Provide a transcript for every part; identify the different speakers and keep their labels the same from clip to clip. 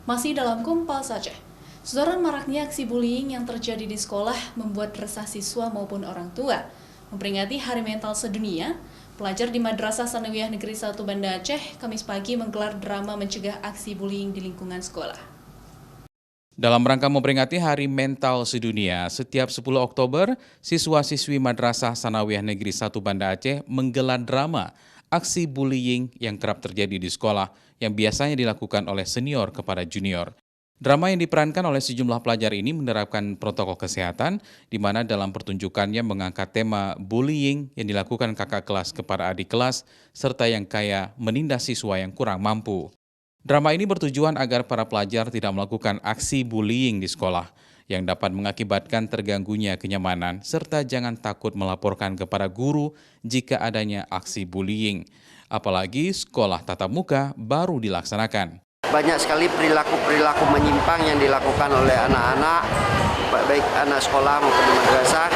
Speaker 1: Masih dalam Kompas Aceh, saudara, maraknya aksi bullying yang terjadi di sekolah membuat resah siswa maupun orang tua. Memperingati Hari Mental Sedunia, pelajar di Madrasah Sanawiyah Negeri 1 Banda Aceh Kamis pagi menggelar drama mencegah aksi bullying di lingkungan sekolah.
Speaker 2: Dalam rangka memperingati Hari Mental Sedunia, setiap 10 Oktober, siswa-siswi Madrasah Sanawiyah Negeri 1 Banda Aceh menggelar drama aksi bullying yang kerap terjadi di sekolah yang biasanya dilakukan oleh senior kepada junior. Drama yang diperankan oleh sejumlah pelajar ini menerapkan protokol kesehatan, di mana dalam pertunjukannya mengangkat tema bullying yang dilakukan kakak kelas kepada adik kelas, serta yang kaya menindas siswa yang kurang mampu. Drama ini bertujuan agar para pelajar tidak melakukan aksi bullying di sekolah yang dapat mengakibatkan terganggunya kenyamanan serta jangan takut melaporkan kepada guru jika adanya aksi bullying. Apalagi sekolah tatap muka baru dilaksanakan.
Speaker 3: Banyak sekali perilaku-perilaku menyimpang yang dilakukan oleh anak-anak, baik anak sekolah maupun di madrasah,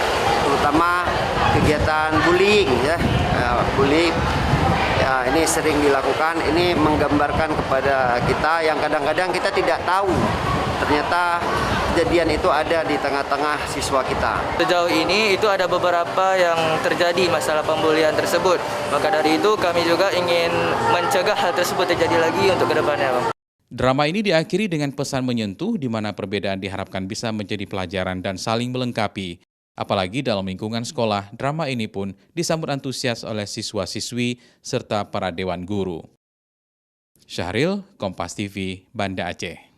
Speaker 3: terutama kegiatan bullying ya. Bullying ya, ini sering dilakukan, ini menggambarkan kepada kita yang kadang-kadang kita tidak tahu ternyata kejadian itu ada di tengah-tengah siswa kita.
Speaker 4: Sejauh ini itu ada beberapa yang terjadi masalah pembulian tersebut. Maka dari itu kami juga ingin mencegah hal tersebut terjadi lagi untuk kedepannya.
Speaker 2: Drama ini diakhiri dengan pesan menyentuh di mana perbedaan diharapkan bisa menjadi pelajaran dan saling melengkapi. Apalagi dalam lingkungan sekolah, drama ini pun disambut antusias oleh siswa-siswi serta para dewan guru. Syahril, Kompas TV, Banda Aceh.